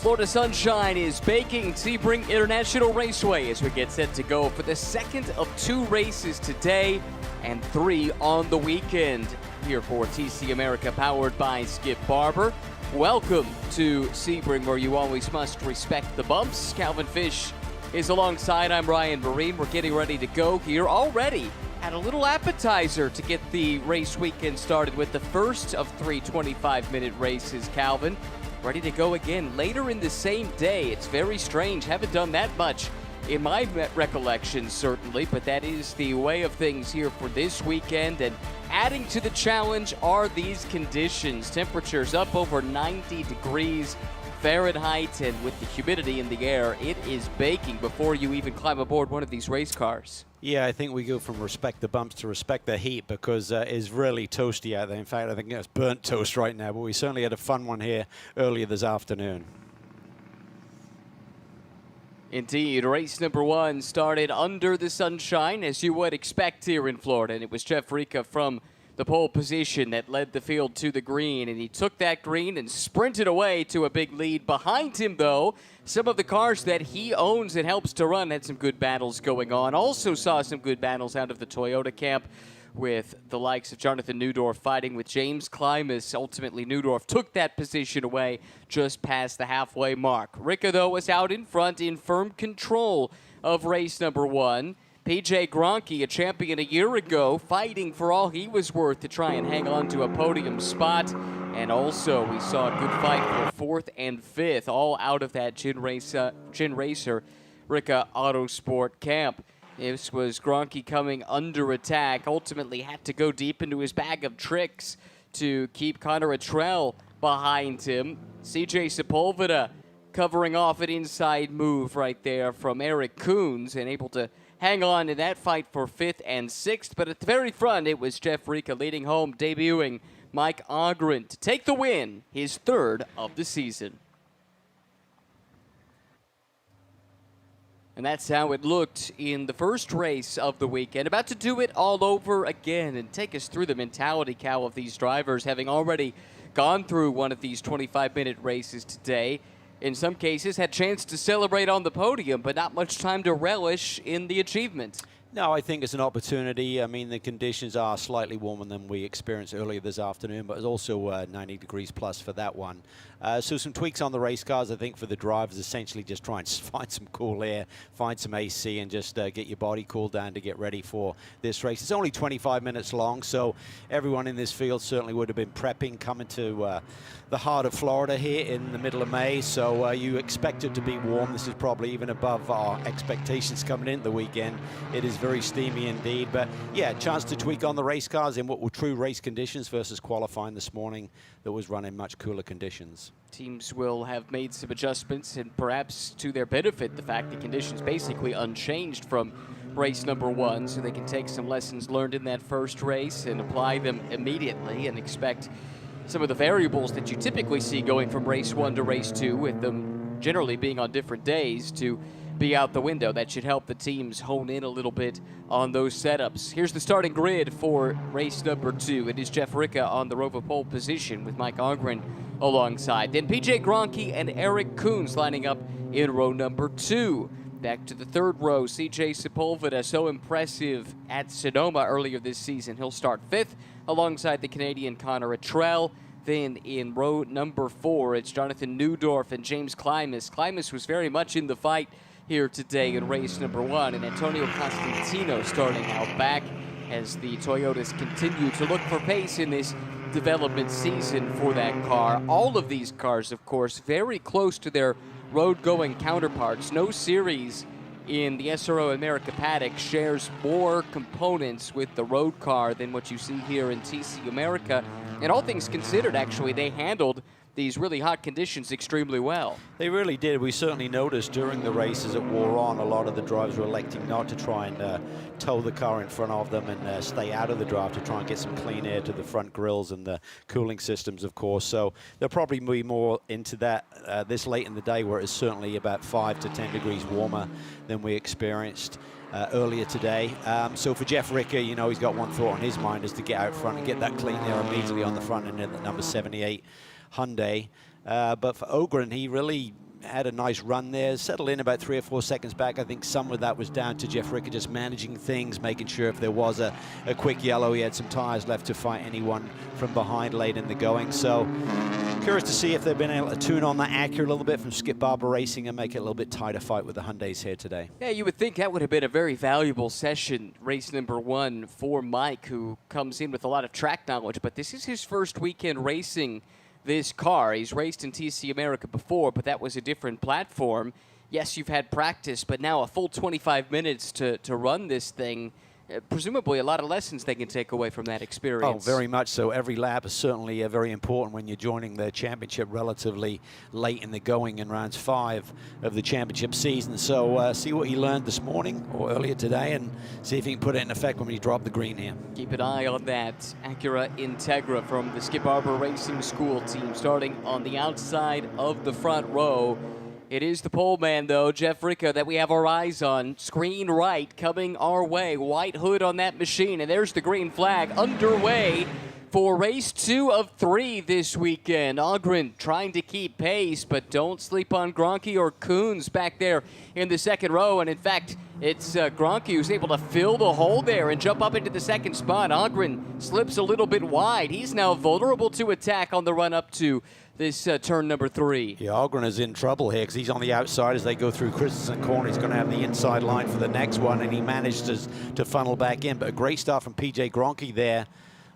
Florida sunshine is baking Sebring International Raceway as we get set to go for the second of 2 races today and 3 on the weekend. Here for TC America, powered by Skip Barber. Welcome to Sebring, where you always must respect the bumps. Calvin Fish is alongside. I'm Ryan Marine. We're getting ready to go here already. Had a little appetizer to get the race weekend started with the first of 3 25-minute races, Calvin. Ready to go again later in the same day. It's very strange. Haven't done that much in my recollection, certainly, but that is the way of things here for this weekend. And adding to the challenge are these conditions. Temperatures up over 90 degrees Fahrenheit, and with the humidity in the air, it is baking before you even climb aboard one of these race cars. Yeah, I think we go from respect the bumps to respect the heat, because it's really toasty out there. In fact, I think it's burnt toast right now, but we certainly had a fun one here earlier this afternoon. Indeed, race number 1 started under the sunshine, as you would expect here in Florida, and it was Jeff Rica from the pole position that led the field to the green, and he took that green and sprinted away to a big lead. Behind him, though, some of the cars that he owns and helps to run had some good battles going on. Also saw some good battles out of the Toyota camp, with the likes of Jonathan Neudorf fighting with James Klimas. Ultimately, Neudorf took that position away just past the halfway mark. Rica, though, was out in front in firm control of race number 1. PJ Gronke, a champion a year ago, fighting for all he was worth to try and hang on to a podium spot. And also, we saw a good fight for 4th and 5th, all out of that Gin Racer Rica Autosport camp. This was Gronke coming under attack, ultimately had to go deep into his bag of tricks to keep Connor Attrell behind him. CJ Sepulveda covering off an inside move right there from Eric Coons, and able to hang on in that fight for 5th and 6th. But at the very front, it was Jeff Rica leading home, debuting Mike Ogren to take the win, his 3rd of the season. And that's how it looked in the first race of the weekend. About to do it all over again and take us through the mentality, Cal, of these drivers, having already gone through one of these 25-minute races today. In some cases, had a chance to celebrate on the podium, but not much time to relish in the achievement. No, I think it's an opportunity. I mean, the conditions are slightly warmer than we experienced earlier this afternoon, but it's also 90 degrees plus for that one. So some tweaks on the race cars, I think, for the drivers, essentially just try and find some cool air, find some AC, and just get your body cooled down to get ready for this race. It's only 25 minutes long, so everyone in this field certainly would have been prepping, coming to the heart of Florida here in the middle of May, so you expect it to be warm. This is probably even above our expectations coming into the weekend. It is very steamy indeed, but yeah, chance to tweak on the race cars in what were true race conditions versus qualifying this morning that was run in much cooler conditions. Teams will have made some adjustments, and perhaps to their benefit, the fact that conditions basically unchanged from race number 1, so they can take some lessons learned in that first race and apply them immediately, and expect some of the variables that you typically see going from race 1 to race 2, with them generally being on different days, to be out the window. That should help the teams hone in a little bit on those setups. Here's the starting grid for race number 2. It is Jeff Rica on the row of pole position with Mike Ogren alongside. Then PJ Gronke and Eric Coons lining up in row number 2. Back to the 3rd row, CJ Sepulveda, so impressive at Sonoma earlier this season. He'll start 5th alongside the Canadian Connor Attrell. Then in row number 4, it's Jonathan Neudorf and James Klimas. Klimas was very much in the fight here today in race number 1, and Antonio Costantino starting out back as the Toyotas continue to look for pace in this development season for that car. All of these cars, of course, very close to their road-going counterparts. No series in the SRO America paddock shares more components with the road car than what you see here in TC America. And all things considered, actually, they handled these really hot conditions extremely well. They really did. We certainly noticed during the race as it wore on, a lot of the drivers were electing not to try and tow the car in front of them and stay out of the draft to try and get some clean air to the front grills and the cooling systems, of course. So they'll probably be more into that this late in the day, where it's certainly about 5 to 10 degrees warmer than we experienced earlier today. So for Jeff Rica, you know, he's got one thought on his mind, is to get out front and get that clean air immediately on the front end of the number 78 Hyundai. But for Ogren, he really had a nice run there, settled in about 3 or 4 seconds back. I think some of that was down to Jeff Ricker just managing things, making sure if there was a quick yellow, he had some tires left to fight anyone from behind late in the going. So curious to see if they've been able to tune on that Acura a little bit from Skip Barber Racing and make it a little bit tighter fight with the Hyundais here today. Yeah, you would think that would have been a very valuable session, race number 1 for Mike, who comes in with a lot of track knowledge, but this is his first weekend racing this car. He's raced in TC America before, but that was a different platform. Yes, you've had practice, but now a full 25 minutes to run this thing. Presumably a lot of lessons they can take away from that experience. Oh, very much so. Every lap is certainly very important when you're joining the championship relatively late in the going in rounds 5 of the championship season. So see what he learned this morning or earlier today and see if he can put it in effect when he drop the green here. Keep an eye on that Acura Integra from the Skip Barber Racing School team, starting on the outside of the front row. It is the pole man, though, Jeff Ricker, that we have our eyes on. Screen right coming our way. White hood on that machine, and there's the green flag underway for race 2 of 3 this weekend. Ogren trying to keep pace, but don't sleep on Gronke or Coons back there in the second row. And in fact, it's Gronke who's able to fill the hole there and jump up into the second spot. Ogren slips a little bit wide. He's now vulnerable to attack on the run up to this turn number 3. Yeah, Ogren is in trouble here because he's on the outside as they go through Christensen Corner. He's going to have the inside line for the next one, and he managed to funnel back in. But a great start from PJ Gronke there.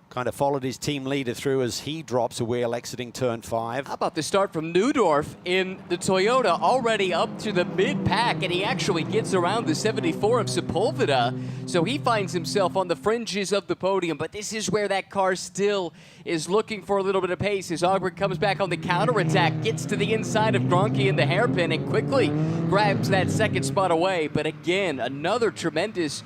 Kind of followed his team leader through as he drops a wheel exiting turn 5. How about the start from Neudorf in the Toyota, already up to the mid-pack, and he actually gets around the 74 of Sepulveda, so he finds himself on the fringes of the podium. But this is where that car still is looking for a little bit of pace as Ogren comes back on the counterattack, gets to the inside of Gronke in the hairpin, and quickly grabs that second spot away. But again, another tremendous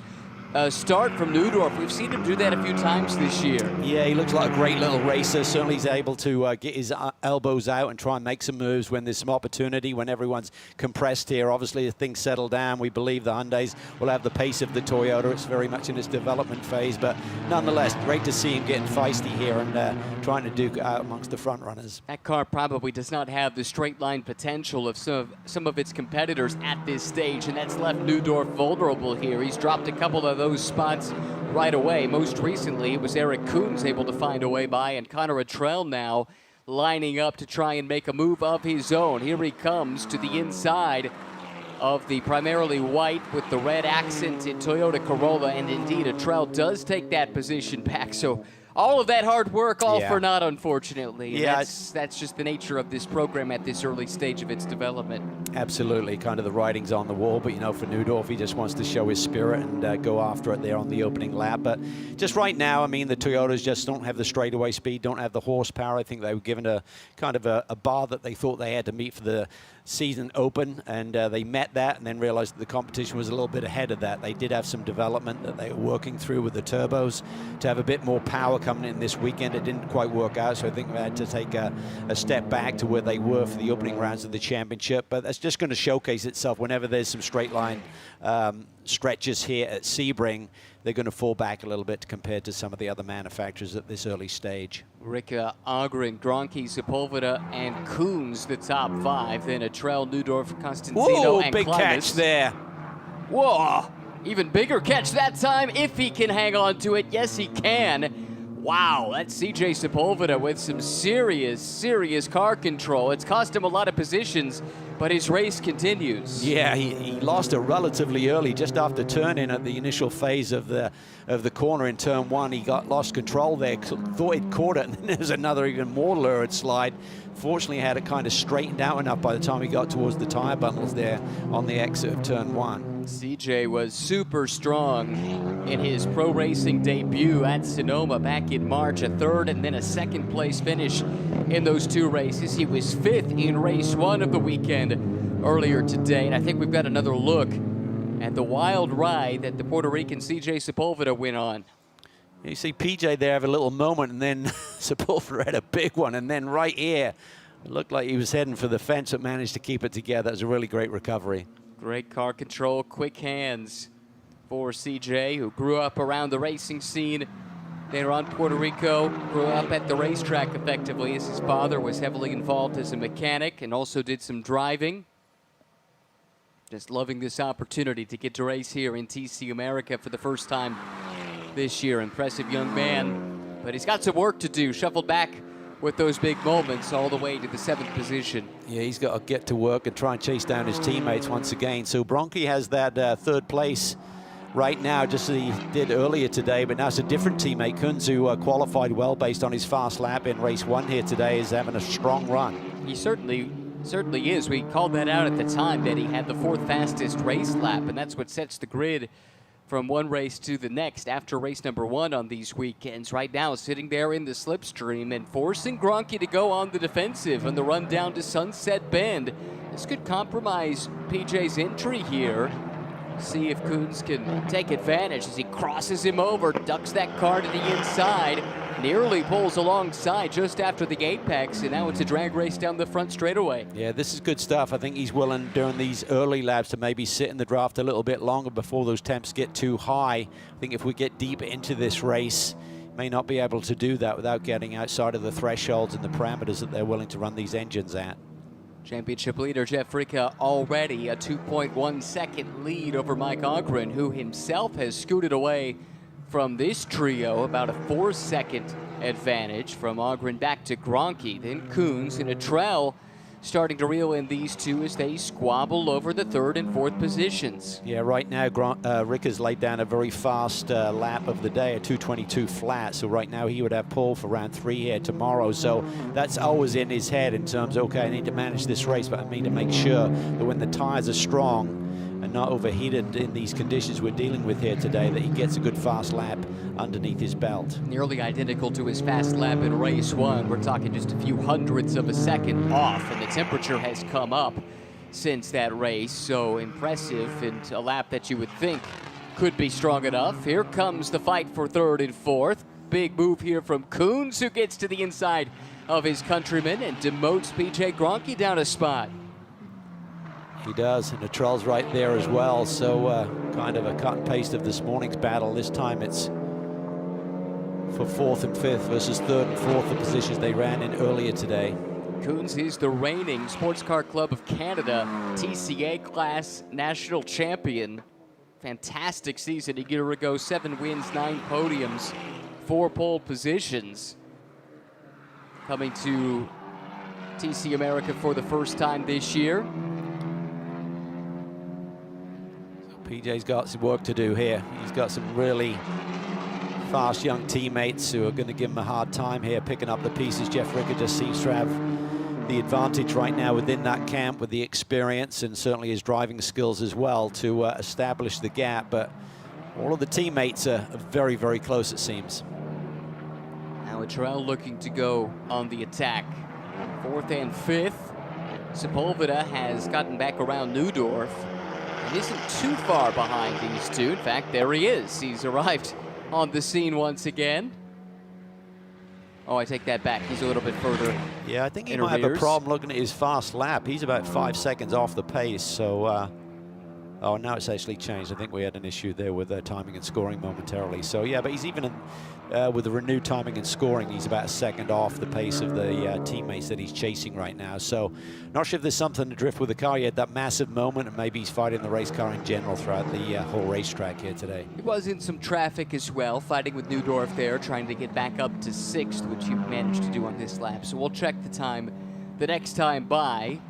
start from Neudorf. We've seen him do that a few times this year. Yeah, he looks like a great little racer. Certainly he's able to get his elbows out and try and make some moves when there's some opportunity, when everyone's compressed here. Obviously, as things settle down, we believe the Hyundais will have the pace of the Toyota. It's very much in its development phase, but nonetheless, great to see him getting feisty here and trying to duke out amongst the front runners. That car probably does not have the straight line potential of some of its competitors at this stage, and that's left Neudorf vulnerable here. He's dropped a couple of those spots right away. Most recently, it was Eric Coons able to find a way by, and Connor Attrell now lining up to try and make a move of his own. Here he comes to the inside of the primarily white with the red accent in Toyota Corolla, and indeed Attrell does take that position back. So all of that hard work, all for naught, unfortunately. Yeah, that's just the nature of this program at this early stage of its development. Absolutely, kind of the writing's on the wall, but you know, for Neudorf, he just wants to show his spirit and go after it there on the opening lap. But just right now, I mean, the Toyotas just don't have the straightaway speed, don't have the horsepower. I think they were given a kind of a bar that they thought they had to meet for the season open, and they met that and then realized that the competition was a little bit ahead of that. They did have some development that they were working through with the turbos to have a bit more power coming in this weekend. It didn't quite work out, so I think they had to take a step back to where they were for the opening rounds of the championship. But that's just going to showcase itself whenever there's some straight line stretches here at Sebring. They're going to fall back a little bit compared to some of the other manufacturers at this early stage. Ricker, Ogren, Gronke, Sepulveda, and Coons, the top 5. Then Attrell, Neudorf, Constantino, and big Klimas. catch there. Whoa, even bigger catch that time if he can hang on to it. Yes, he can. Wow, that's CJ Sepulveda with some serious car control. It's cost him a lot of positions, but his race continues. Yeah, he lost it relatively early, just after turn-in at the initial phase of the corner in turn 1. He lost control there, thought he'd caught it, and then there's another even more lurid slide. Fortunately, had it kind of straightened out enough by the time he got towards the tire bundles there on the exit of turn 1. CJ was super strong in his pro racing debut at Sonoma back in March, a 3rd and then a 2nd place finish in those 2 races. He was 5th in race 1 of the weekend earlier today, and I think we've got another look at the wild ride that the Puerto Rican CJ Sepulveda went on. You see PJ there have a little moment, and then Sepulveda had a big one, and then right here, it looked like he was heading for the fence, but managed to keep it together. It was a really great recovery. Great car control, quick hands for CJ, who grew up around the racing scene there on Puerto Rico, grew up at the racetrack effectively, as his father was heavily involved as a mechanic and also did some driving. Just loving this opportunity to get to race here in TC America for the first time this year. Impressive young man, but he's got some work to do. Shuffled back with those big moments all the way to the 7th position. Yeah, he's got to get to work and try and chase down his teammates once again. So Bronchi has that 3rd place right now, just as he did earlier today, but now it's a different teammate. Kunz, who qualified well based on his fast lap in race 1 here today, is having a strong run. He certainly is. We called that out at the time, that he had the 4th fastest race lap, and that's what sets the grid from one race to the next after race number 1 on these weekends. Right now, sitting there in the slipstream and forcing Gronchi to go on the defensive on the run down to Sunset Bend. This could compromise PJ's entry here. See if Kunz can take advantage as he crosses him over, ducks that car to the inside, nearly pulls alongside just after the apex, and now it's a drag race down the front straightaway. Yeah, this is good stuff. I think he's willing during these early laps to maybe sit in the draft a little bit longer before those temps get too high. I think if we get deep into this race, may not be able to do that without getting outside of the thresholds and the parameters that they're willing to run these engines at. Championship leader Jeff Ricca already a 2.1 second lead over Mike Ogren, who himself has scooted away from this trio, about a 4-second advantage from Ogren back to Gronchi. Then Kunz and Atrell starting to reel in these two as they squabble over the 3rd and 4th positions. Yeah, right now Ricca's laid down a very fast lap of the day, a 2:22 flat. So right now he would have pole for round 3 here tomorrow. So that's always in his head in terms of, okay, I need to manage this race, but I need to make sure that when the tires are strong and not overheated in these conditions we're dealing with here today, that he gets a good fast lap underneath his belt. Nearly identical to his fast lap in race 1. We're talking just a few hundredths of a second off, and the temperature has come up since that race. So impressive, and a lap that you would think could be strong enough. Here comes the fight for 3rd and 4th. Big move here from Kunz, who gets to the inside of his countryman and demotes PJ Gronchi down a spot. He does, and the Atrell's right there as well. So kind of a cut and paste of this morning's battle. This time it's for 4th and 5th versus 3rd and 4th, the positions they ran in earlier today. Kunz is the reigning Sports Car Club of Canada TCA class national champion. Fantastic season a year ago, 7 wins, 9 podiums, 4 pole positions. Coming to TC America for the first time this year. PJ's got some work to do here. He's got some really fast young teammates who are going to give him a hard time here picking up the pieces. Jeff Ricca just seems to have the advantage right now within that camp with the experience and certainly his driving skills as well to establish the gap, but all of the teammates are very, very close, it seems. Now Atrell looking to go on the attack. 4th and 5th. Sepulveda has gotten back around Neudorf. He isn't too far behind these two. In fact, there he is. He's arrived on the scene once again. Oh, I take that back. He's a little bit further. Yeah, I think he might have a problem looking at his fast lap. He's about 5 seconds off the pace. So, oh, now it's actually changed. I think we had an issue there with timing and scoring momentarily. So, yeah, but he's even with the renewed timing and scoring, he's about a second off the pace of the teammates that he's chasing right now. So, not sure if there's something to drift with the car. He had that massive moment, and maybe he's fighting the race car in general throughout the whole racetrack here today. He was in some traffic as well, fighting with Neudorf there, trying to get back up to 6th, which he managed to do on this lap. So we'll check the time the next time by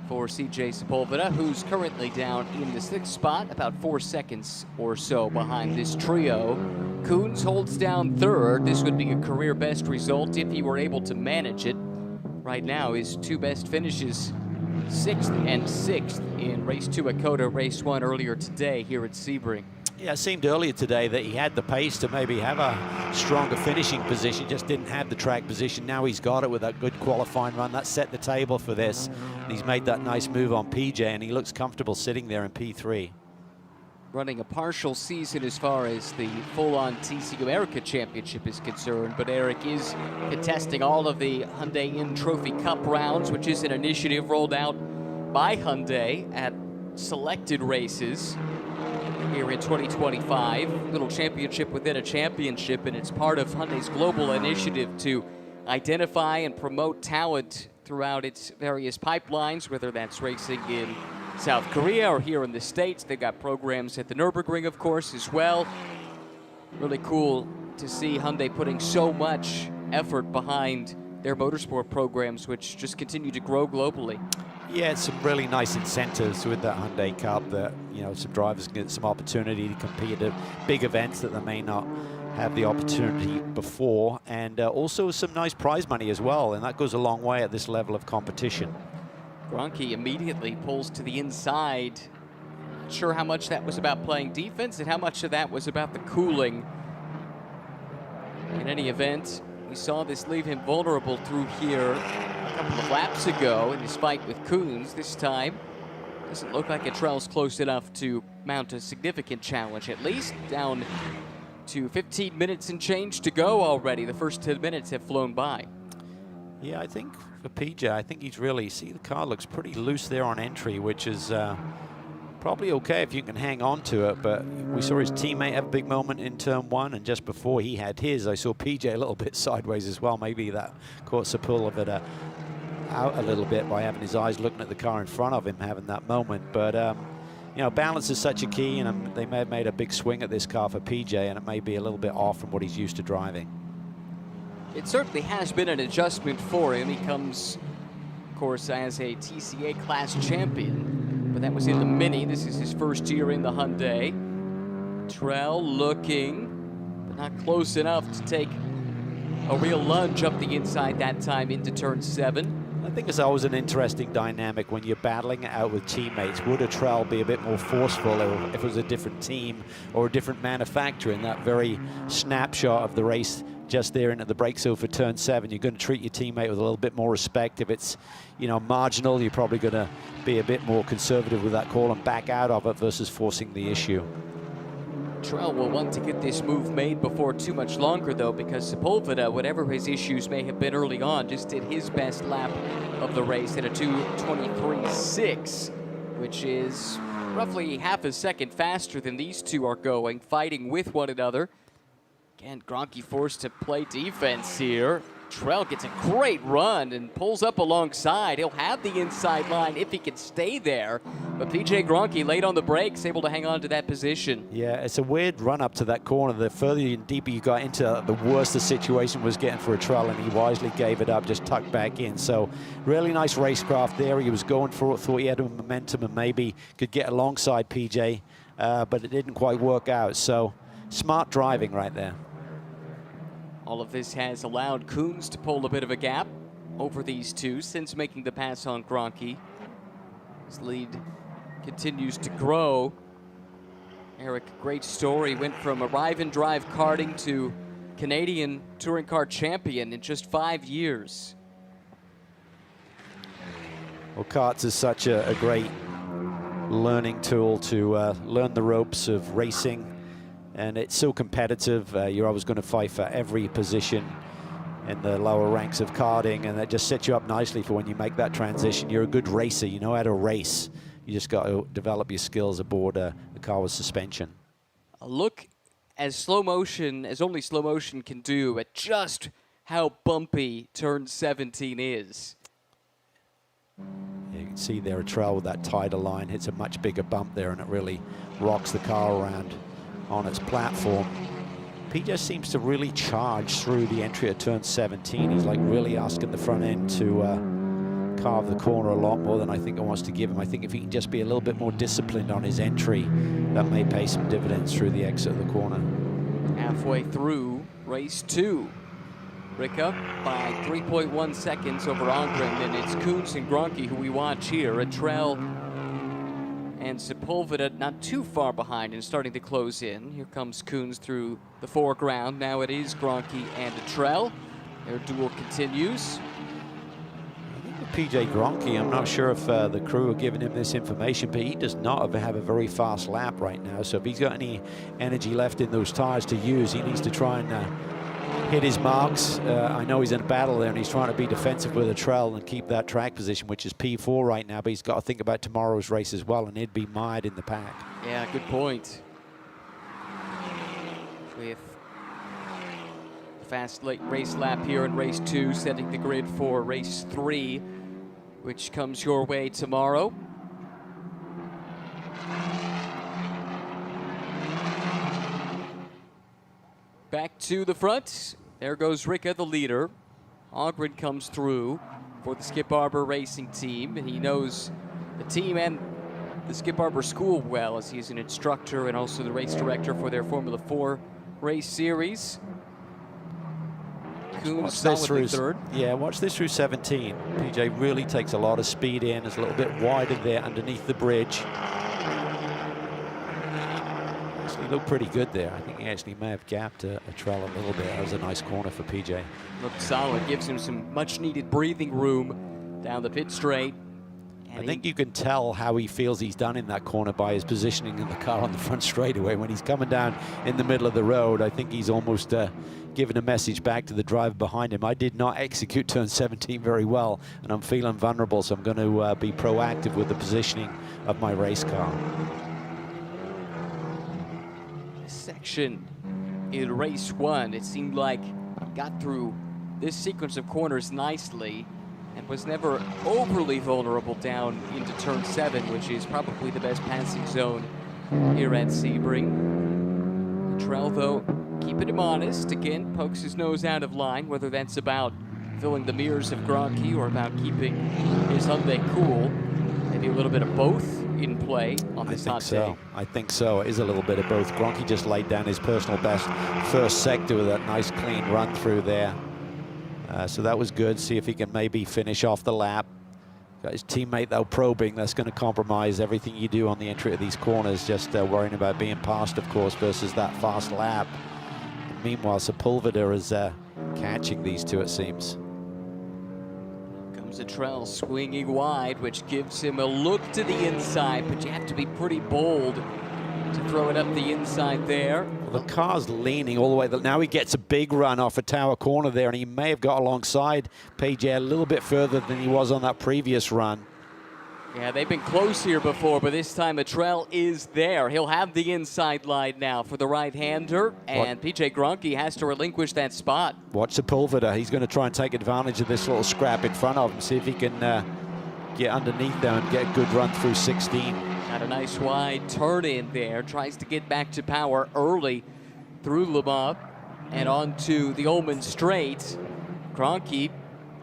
for CJ Sepulveda, who's currently down in the 6th spot, about 4 seconds or so behind this trio. Kunz holds down 3rd. This would be a career best result if he were able to manage it. Right now, his 2 best finishes, 6th and 6th in race 2 at Coda, race 1 earlier today here at Sebring. Yeah, it seemed earlier today that he had the pace to maybe have a stronger finishing position, just didn't have the track position. Now he's got it with that good qualifying run. That set the table for this. And he's made that nice move on PJ, and he looks comfortable sitting there in P3. Running a partial season as far as the full-on TC America Championship is concerned, but Eric is contesting all of the Hyundai In Trophy Cup rounds, which is an initiative rolled out by Hyundai at selected races here in 2025. Little championship within a championship, and it's part of Hyundai's global initiative to identify and promote talent throughout its various pipelines, whether that's racing in South Korea or here in the States. They've got programs at the Nürburgring, of course, as well. Really cool to see Hyundai putting so much effort behind their motorsport programs, which just continue to grow globally. Yeah, it's some really nice incentives with that Hyundai Cup that, you know, some drivers can get some opportunity to compete at big events that they may not have the opportunity before, and also some nice prize money as well, and that goes a long way at this level of competition. Gronke immediately pulls to the inside. Not sure how much that was about playing defense and how much of that was about the cooling. In any event, we saw this leave him vulnerable through here a couple of laps ago in his fight with Koons. This time, doesn't look like Trell's close enough to mount a significant challenge, at least down to 15 minutes and change to go already. The first 10 minutes have flown by. Yeah, I think for PJ, I think he's really, see the car looks pretty loose there on entry, which is probably okay if you can hang on to it, but we saw his teammate have a big moment in turn one, and just before he had his, I saw PJ a little bit sideways as well. Maybe that caught Sepulveda out a little bit by having his eyes looking at the car in front of him, having that moment. But you know, balance is such a key, and they may have made a big swing at this car for PJ, and it may be a little bit off from what he's used to driving. It certainly has been an adjustment for him. He comes, of course, as a TCA class champion, but that was in the Mini. This is his first year in the Hyundai. Trell looking, but not close enough to take a real lunge up the inside that time into turn 7. I think it's always an interesting dynamic when you're battling it out with teammates. Would a Trell be a bit more forceful if it was a different team or a different manufacturer? In that very snapshot of the race just there into the brake zone for turn 7, you're going to treat your teammate with a little bit more respect. If it's, you know, marginal, you're probably going to be a bit more conservative with that call and back out of it versus forcing the issue. Trell will want to get this move made before too much longer, though, because Sepulveda, whatever his issues may have been early on, just did his best lap of the race at a 2:23.6, which is roughly half a second faster than these two are going, fighting with one another. Again, Gronke forced to play defense here. Trell gets a great run and pulls up alongside. He'll have the inside line if he can stay there. But PJ Gronke late on the brakes, able to hang on to that position. Yeah, it's a weird run up to that corner. The further and deeper you got into, the worse the situation was getting for a Trell, and he wisely gave it up, just tucked back in. So really nice racecraft there. He was going for it, thought he had a momentum and maybe could get alongside PJ, but it didn't quite work out. So smart driving right there. All of this has allowed Koons to pull a bit of a gap over these two since making the pass on Gronke. His lead continues to grow. Eric, great story. Went from arrive and drive karting to Canadian touring car champion in just 5 years. Well, karts is such a great learning tool to learn the ropes of racing. And it's so competitive. You're always going to fight for every position in the lower ranks of karting, and that just sets you up nicely for when you make that transition. You're a good racer. You know how to race. You just got to develop your skills aboard a car with suspension. A look as slow motion as only slow motion can do at just how bumpy turn 17 is. You can see there a Trell with that tighter line hits a much bigger bump there, and it really rocks the car around on its platform. PJ seems to really charge through the entry at turn 17. He's like really asking the front end to carve the corner a lot more than I think it wants to give him. I think if he can just be a little bit more disciplined on his entry, that may pay some dividends through the exit of the corner. Halfway through race 2. Rick up by 3.1 seconds over Angren, and it's Koons and Gronke who we watch here. A Trell and Sepulveda not too far behind and starting to close in. Here comes Koons through the foreground. Now it is Gronke and Trell. Their duel continues. PJ Gronke, I'm not sure if the crew are giving him this information, but he does not have a very fast lap right now. So if he's got any energy left in those tires to use, he needs to try and hit his marks. I know he's in a battle there, and he's trying to be defensive with a Trell and keep that track position, which is P4 right now, but he's got to think about tomorrow's race as well, and he'd be mired in the pack. Yeah, good point. With fast late race lap here in race 2, setting the grid for race 3, which comes your way tomorrow. back to the front. There goes Ricka, the leader. Ogren comes through for the Skip Barber Racing team, and he knows the team and the Skip Barber School well, as he's an instructor and also the race director for their Formula 4 race series. Coons solidly third. Yeah, watch this through 17. PJ really takes a lot of speed in. Is a little bit wider there underneath the bridge. Actually looked pretty good there. I think he actually may have gapped a trail a little bit. That was a nice corner for PJ. Looked solid. Gives him some much-needed breathing room down the pit straight. I think you can tell how he feels he's done in that corner by his positioning in the car on the front straightaway. When he's coming down in the middle of the road, I think he's almost given a message back to the driver behind him. I did not execute turn 17 very well, and I'm feeling vulnerable, so I'm going to be proactive with the positioning of my race car. This section in race 1, it seemed like got through this sequence of corners nicely and was never overly vulnerable down into turn 7, which is probably the best passing zone here at Sebring. Trell, though, keeping him honest. Again, pokes his nose out of line, whether that's about filling the mirrors of Gronky or about keeping his Hyundai cool. Maybe a little bit of both in play on this hot day. I think so. It is a little bit of both. Gronky just laid down his personal best first sector with that nice clean run through there. So that was good. See if he can maybe finish off the lap. Got his teammate, though, probing. That's going to compromise everything you do on the entry of these corners. Just worrying about being passed, of course, versus that fast lap. And meanwhile, Sepulveda is catching these two, it seems. Comes a Trell swinging wide, which gives him a look to the inside, but you have to be pretty bold to throw it up the inside there. Well, the car's leaning all the way. Now he gets a big run off a tower corner there, and he may have got alongside PJ a little bit further than he was on that previous run. Yeah, they've been close here before, but this time Trell is there. He'll have the inside line now for the right-hander, and PJ Gronky has to relinquish that spot. Watch Sepulveda. He's going to try and take advantage of this little scrap in front of him, see if he can get underneath there and get a good run through 16. Got a nice wide turn in there. Tries to get back to power early through Le Mans and onto the Ullman Straight. Gronky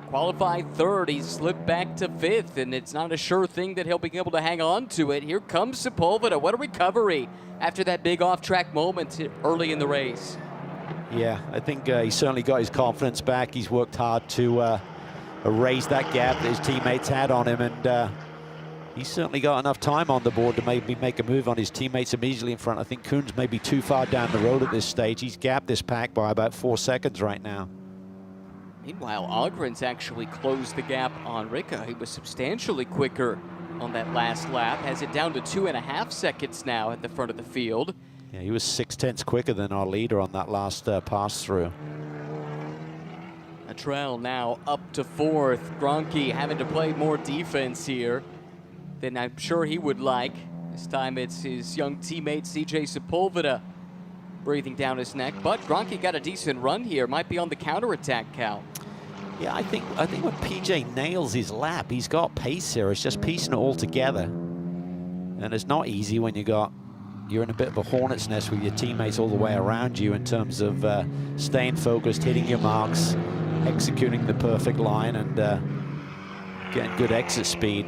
qualified third. He slipped back to 5th, and it's not a sure thing that he'll be able to hang on to it. Here comes Sepulveda. What a recovery after that big off-track moment early in the race. Yeah, I think he certainly got his confidence back. He's worked hard to erase that gap that his teammates had on him, and he's certainly got enough time on the board to maybe make a move on his teammates immediately in front. I think Coons may be too far down the road at this stage. He's gapped this pack by about 4 seconds right now. Meanwhile, Ogren's actually closed the gap on Ricka. He was substantially quicker on that last lap. Has it down to 2.5 seconds now at the front of the field. Yeah, he was 0.6 quicker than our leader on that last pass through. Trell now up to 4th. Gronky having to play more defense here than I'm sure he would like. This time it's his young teammate CJ Sepulveda breathing down his neck, but Gronky got a decent run here. Might be on the counterattack, Cal. Yeah, I think when PJ nails his lap, he's got pace here. It's just piecing it all together, and it's not easy when you're in a bit of a hornet's nest with your teammates all the way around you in terms of staying focused, hitting your marks, executing the perfect line, and getting good exit speed.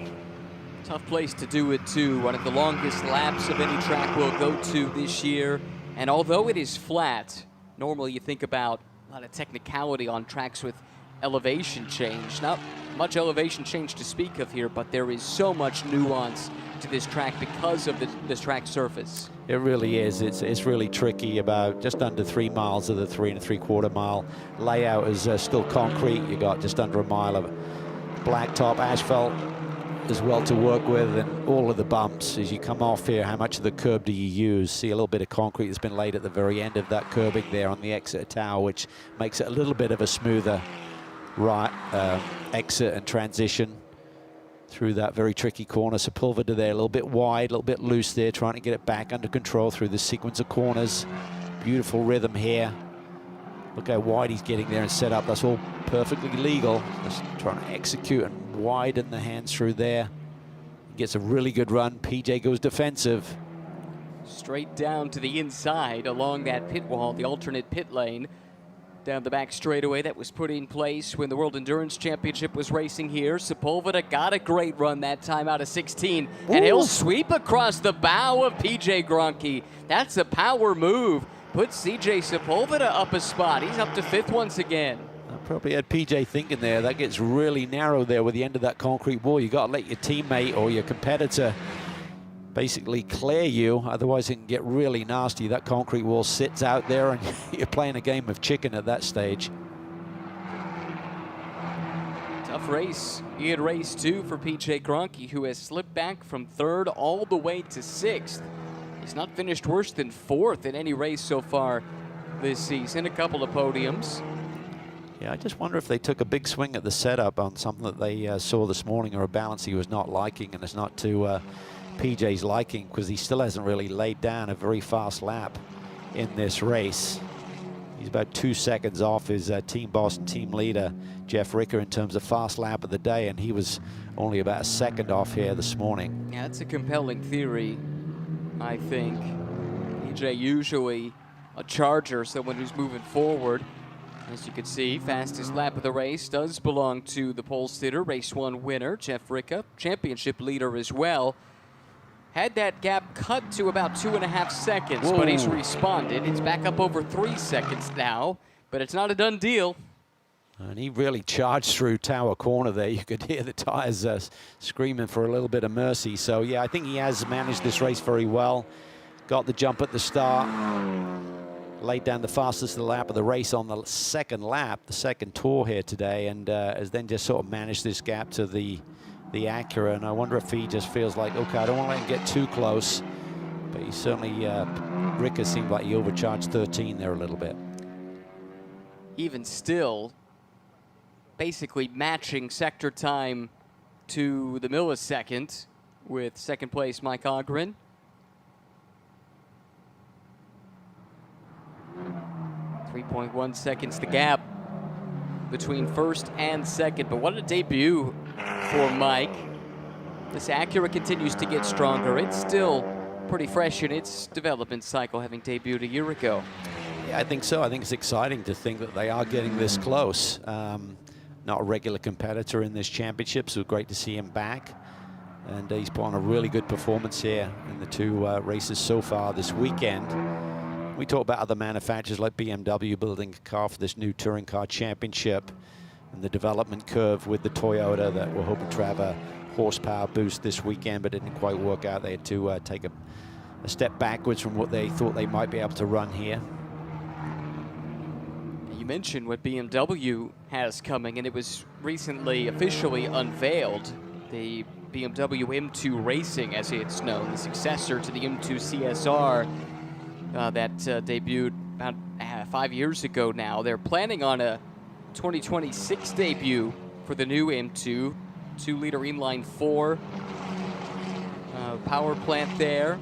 Tough place to do it too. One of the longest laps of any track we'll go to this year. And although it is flat, normally you think about a lot of technicality on tracks with elevation change. Not much elevation change to speak of here, but there is so much nuance to this track because of this track surface. It really is. It's really tricky. About just under 3 miles of the 3 3/4 mile layout is still concrete. You got just under a mile of blacktop asphalt as well to work with, and all of the bumps as you come off here. How much of the curb do you use? See a little bit of concrete that's been laid at the very end of that curbing there on the exit tower, which makes it a little bit of a smoother exit and transition through that very tricky corner. Sepulveda there, a little bit wide, a little bit loose there, trying to get it back under control through the sequence of corners. Beautiful rhythm here. Look how wide he's getting there and set up. That's all perfectly legal. Just trying to execute and widen the hands through there. Gets a really good run. PJ goes defensive. straight down to the inside along that pit wall, the alternate pit lane. Down the back straightaway that was put in place when the World Endurance Championship was racing here. Sepulveda got a great run that time out of 16. And he'll sweep across the bow of PJ Gronke. That's a power move. Puts CJ Sepulveda up a spot. He's up to 5th once again. I probably had PJ thinking there. That gets really narrow there with the end of that concrete wall. You got to let your teammate or your competitor basically clear you, otherwise it can get really nasty. That concrete wall sits out there and you're playing a game of chicken at that stage. Tough race in race 2 for PJ Gronke, who has slipped back from 3rd all the way to 6th. He's not finished worse than 4th in any race so far this season. A couple of podiums. Yeah, I just wonder if they took a big swing at the setup on something that they saw this morning, or a balance he was not liking, and it's not to PJ's liking, because he still hasn't really laid down a very fast lap in this race. He's about 2 seconds off his team boss and team leader, Jeff Ricker, in terms of fast lap of the day, and he was only about a second off here this morning. Yeah, that's a compelling theory, I think. PJ usually a charger, someone who's moving forward. As you can see, fastest lap of the race does belong to the pole sitter, race 1 winner, Jeff Ricker, championship leader as well. Had that gap cut to about 2.5 seconds, but he's responded. It's back up over 3 seconds now, but it's not a done deal. And he really charged through Tower Corner there. You could hear the tires screaming for a little bit of mercy. So, yeah, I think he has managed this race very well. Got the jump at the start. Laid down the fastest lap of the race on the 2nd lap, the 2nd tour here today, and has then just sort of managed this gap to the Acura. And I wonder if he just feels like, okay, I don't want to let him get too close. But he certainly, Ricker seemed like he overcharged 13 there a little bit. Even still, basically matching sector time to the millisecond with 2nd place Mike Ogren. 3.1 seconds the gap between 1st and 2nd, but what a debut for Mike. This Acura continues to get stronger. It's still pretty fresh in its development cycle, having debuted a year ago. Yeah, I think so. I think it's exciting to think that they are getting this close. Not a regular competitor in this championship, so great to see him back. And he's put on a really good performance here in the 2 races so far this weekend. We talk about other manufacturers like BMW building a car for this new touring car championship, and the development curve with the Toyota that we're hoping to have a horsepower boost this weekend, but didn't quite work out. They had to take a step backwards from what they thought they might be able to run here. You mentioned what BMW has coming, and it was recently officially unveiled. The BMW M2 Racing, as it's known, the successor to the M2 CSR. That debuted about 5 years ago now. They're planning on a 2026 debut for the new M2, 2-liter inline 4 power plant there.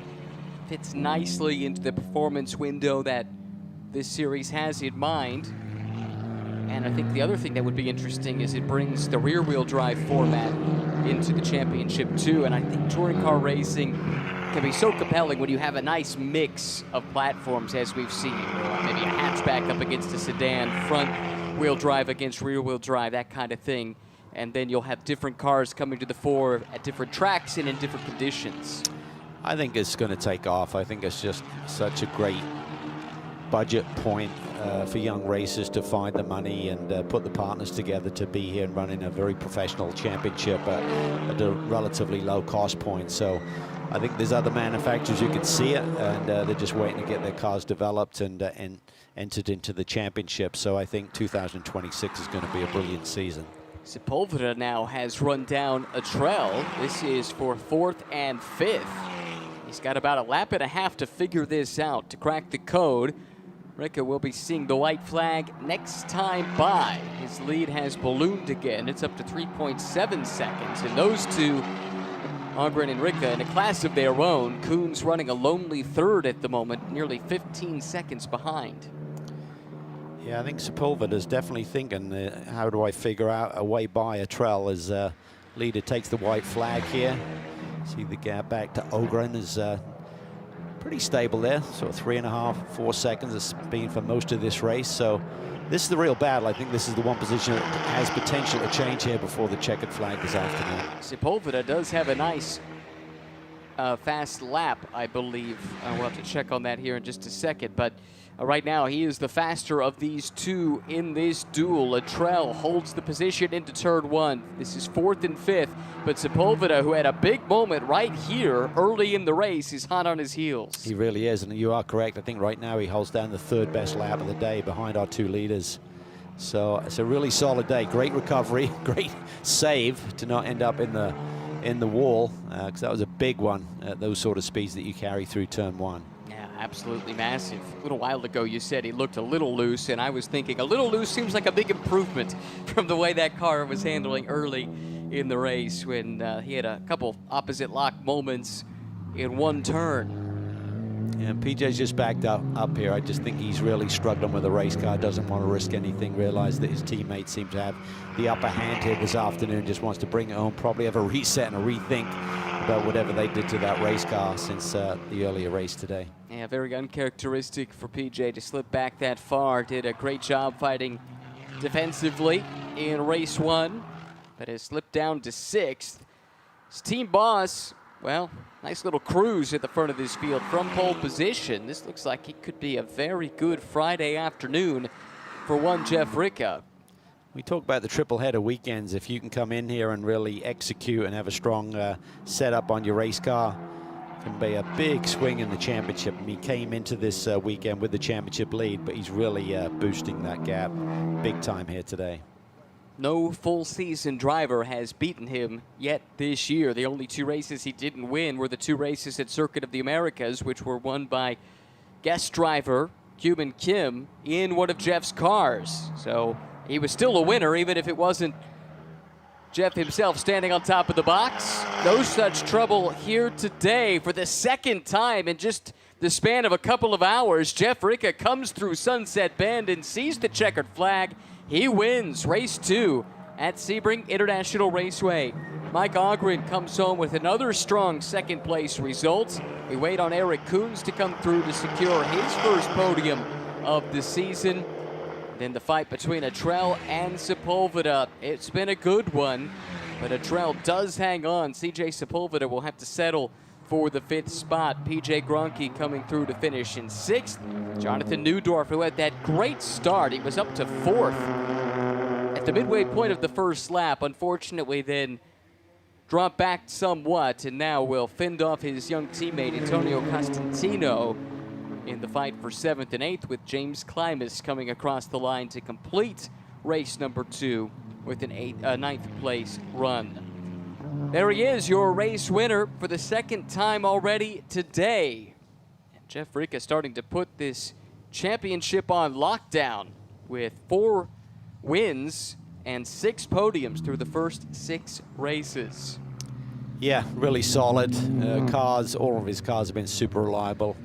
Fits nicely into the performance window that this series has in mind. And I think the other thing that would be interesting is it brings the rear-wheel drive format into the championship too. And I think touring car racing can be so compelling when you have a nice mix of platforms, as we've seen. Maybe a hatchback up against a sedan, front-wheel drive against rear-wheel drive, that kind of thing. And then you'll have different cars coming to the fore at different tracks and in different conditions. I think it's going to take off. I think it's just such a great budget point for young racers to find the money and put the partners together to be here and running a very professional championship at a relatively low cost point. So I think there's other manufacturers who can see it, and they're just waiting to get their cars developed and entered into the championship. So I think 2026 is going to be a brilliant season. Sepulveda now has run down a trail. This is for 4th and 5th. He's got about a lap and a half to figure this out, to crack the code. Ricker will be seeing the white flag next time by. His lead has ballooned again. It's up to 3.7 seconds. And those two, Ogren and Ricker, in a class of their own. Kuhn's running a lonely 3rd at the moment, nearly 15 seconds behind. Yeah, I think Sepulveda's definitely thinking, how do I figure out a way by a trail as leader takes the white flag here. See the gap back to Ogren is pretty stable there. So 3.5, 4 seconds it's been for most of this race. So this is the real battle. I think this is the one position that has potential to change here before the checkered flag this afternoon. Sepulveda does have a nice fast lap, I believe. We'll have to check on that here in just a second. But right now, he is the faster of these two in this duel. Luttrell holds the position into turn 1. This is 4th and 5th. But Sepulveda, who had a big moment right here early in the race, is hot on his heels. He really is, and you are correct. I think right now he holds down the 3rd best lap of the day behind our 2 leaders. So it's a really solid day. Great recovery, great save to not end up in the wall, because that was a big one at those sort of speeds that you carry through turn 1. Yeah, absolutely massive. A little while ago you said he looked a little loose, and I was thinking a little loose seems like a big improvement from the way that car was handling early in the race when he had a couple opposite lock moments in one turn. And PJ's just backed up here. I just think he's really struggling with the race car, doesn't want to risk anything, realize that his teammates seem to have the upper hand here this afternoon, just wants to bring it home, probably have a reset and a rethink about whatever they did to that race car since the earlier race today. Yeah, very uncharacteristic for PJ to slip back that far. Did a great job fighting defensively in race 1, but has slipped down to 6th. His team boss, well, nice little cruise at the front of this field from pole position. This looks like it could be a very good Friday afternoon for one Jeff Ricca. We talk about the triple header weekends. If you can come in here and really execute and have a strong setup on your race car, it can be a big swing in the championship. And he came into this weekend with the championship lead, but he's really boosting that gap big time here today. No full season driver has beaten him yet this year. The only 2 races he didn't win were the 2 races at Circuit of the Americas, which were won by guest driver Cuban Kim in one of Jeff's cars. So he was still a winner, even if it wasn't Jeff himself standing on top of the box. No such trouble here today. For the 2nd time in just the span of a couple of hours, Jeff Ricca comes through Sunset Bend and sees the checkered flag. He wins race 2 at Sebring International Raceway. Mike Ogren comes home with another strong 2nd place result. We wait on Eric Coons to come through to secure his first podium of the season. Then the fight between Luttrell and Sepulveda. It's been a good one, but Luttrell does hang on. CJ Sepulveda will have to settle for the 5th spot. PJ Gronke coming through to finish in 6th. Jonathan Neudorf, who had that great start, he was up to 4th at the midway point of the first lap. Unfortunately, then dropped back somewhat, and now will fend off his young teammate Antonio Costantino in the fight for 7th and 8th, with James Klimas coming across the line to complete race number 2 with an 9th place run. There he is, your race winner for the 2nd time already today. And Jeff Ricca starting to put this championship on lockdown with 4 wins and 6 podiums through the first 6 races. Yeah, really solid. All of his cars have been super reliable.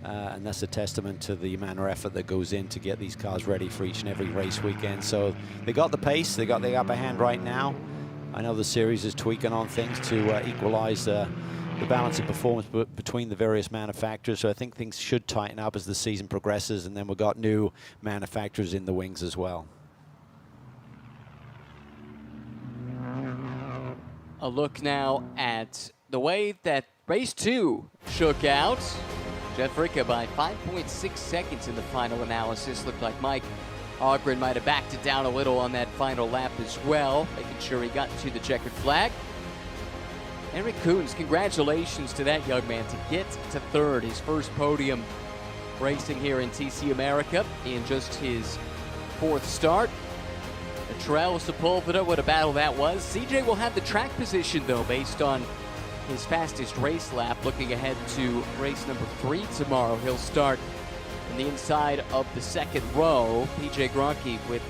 And that's a testament to the amount of effort that goes in to get these cars ready for each and every race weekend. So they got the pace, they got the upper hand right now. I know the series is tweaking on things to equalize the balance of performance between the various manufacturers. So I think things should tighten up as the season progresses, and then we've got new manufacturers in the wings as well. A look now at the way that race 2 shook out. Jeff Ricca by 5.6 seconds in the final analysis. Looked like Mike Ogren might have backed it down a little on that final lap as well, making sure he got to the checkered flag. Eric Coons, congratulations to that young man to get to 3rd, his first podium racing here in TC America in just his 4th start. Luttrell, Sepulveda, what a battle that was. CJ will have the track position though, based on his fastest race lap. Looking ahead to race number 3 tomorrow, he'll start in the inside of the 2nd row. PJ Gronke with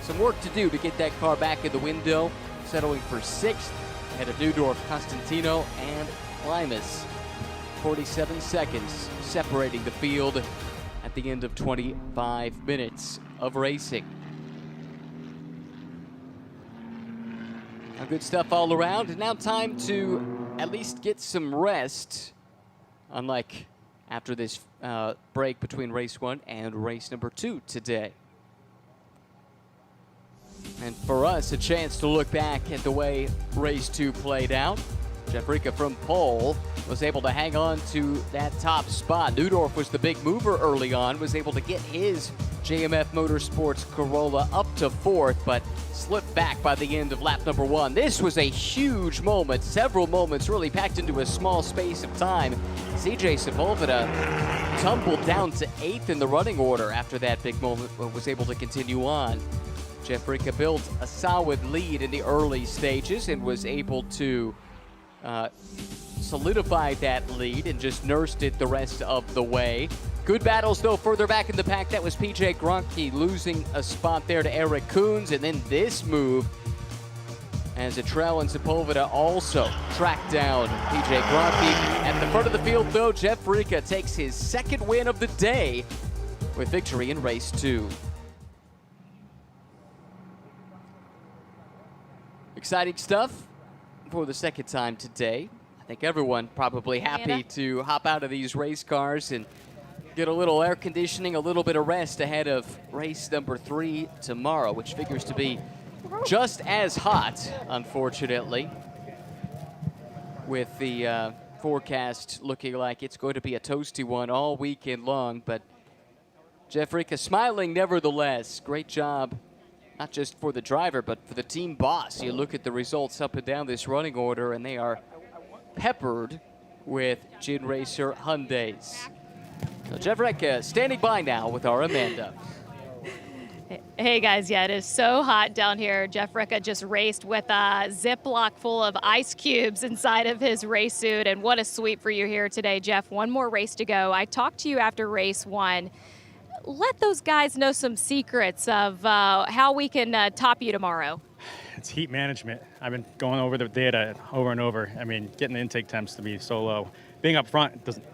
some work to do to get that car back in the window, settling for 6th ahead of Neudorf, Costantino, and Klimas. 47 seconds separating the field at the end of 25 minutes of racing. Good stuff all around, and now time to at least get some rest. Unlike after this break between race 1 and race number 2 today. And for us, a chance to look back at the way race 2 played out. Jeff Rica from pole was able to hang on to that top spot. Neudorf was the big mover early on, was able to get his JMF Motorsports Corolla up to 4th, but slipped back by the end of lap number 1. This was a huge moment, several moments really packed into a small space of time. CJ Sepulveda tumbled down to 8th in the running order after that big moment, but was able to continue on. Jeff Rica built a solid lead in the early stages and was able to solidified that lead and just nursed it the rest of the way. Good battles, though, further back in the pack. That was PJ Gronke losing a spot there to Eric Coons, and then this move as Atrell and Sepulveda also tracked down PJ Gronke. At the front of the field, though, Jeff Rica takes his 2nd win of the day with victory in race 2. Exciting stuff for the 2nd time today. I think everyone probably happy to hop out of these race cars and get a little air conditioning, a little bit of rest ahead of race number 3 tomorrow, which figures to be just as hot, unfortunately, with the forecast looking like it's going to be a toasty one all weekend long. But Jeff Rica smiling nevertheless. Great job, not just for the driver, but for the team boss. You look at the results up and down this running order, and they are peppered with Gin Racer Hyundais. So Jeff Rica standing by now with our Amanda. Hey guys, yeah, it is so hot down here. Jeff Rica just raced with a Ziploc full of ice cubes inside of his race suit, and what a sweep for you here today, Jeff. One more race to go. I talked to you after race 1. Let those guys know some secrets of how we can top you tomorrow. It's heat management. I've been going over the data over and over. I mean, getting the intake temps to be so low. Being up front doesn't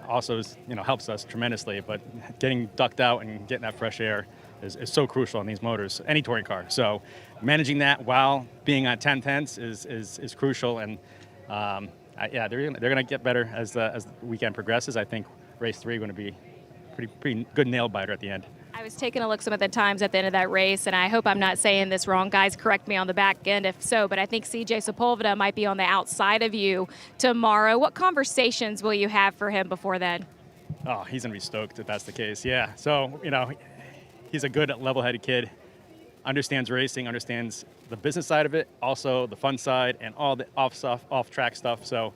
also helps us tremendously, but getting ducked out and getting that fresh air is so crucial on these motors, any touring car. So managing that while being on 10/10s is crucial, and yeah, they're gonna get better as the weekend progresses. I think race 3 going to be pretty good nail biter at the end. I was taking a look some of the times at the end of that race, and I hope I'm not saying this wrong. Guys, correct me on the back end if so, but I think CJ Sepulveda might be on the outside of you tomorrow. What conversations will you have for him before then? Oh, he's going to be stoked if that's the case, yeah. So, he's a good, level-headed kid, understands racing, understands the business side of it, also the fun side, and all the off-track stuff. So,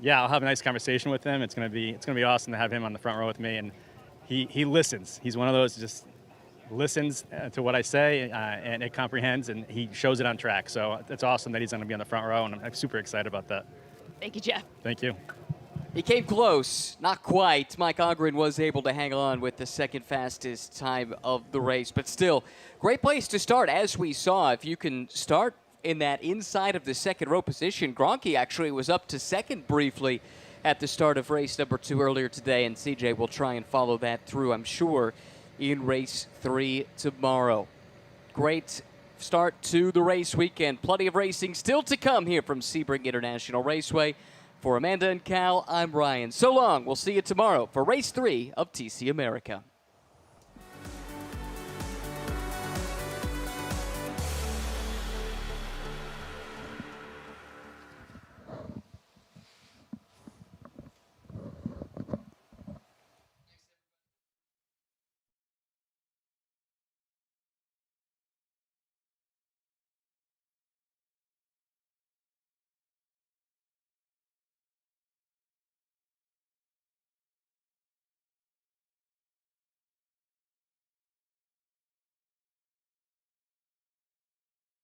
yeah, I'll have a nice conversation with him. It's going to be awesome to have him on the front row with me, and he listens. He's one of those just listens to what I say, and it comprehends, and he shows it on track. So it's awesome that he's going to be on the front row, and I'm super excited about that. Thank you, Jeff. Thank you. He came close, not quite. Mike Ogren was able to hang on with the 2nd fastest time of the race, but still, great place to start. As we saw, if you can start in that inside of the 2nd row position, Gronke actually was up to 2nd briefly at the start of race number 2 earlier today, and CJ will try and follow that through, I'm sure, in race 3 tomorrow. Great start to the race weekend. Plenty of racing still to come here from Sebring International Raceway. For Amanda and Cal, I'm Ryan. So long. We'll see you tomorrow for race 3 of TC America.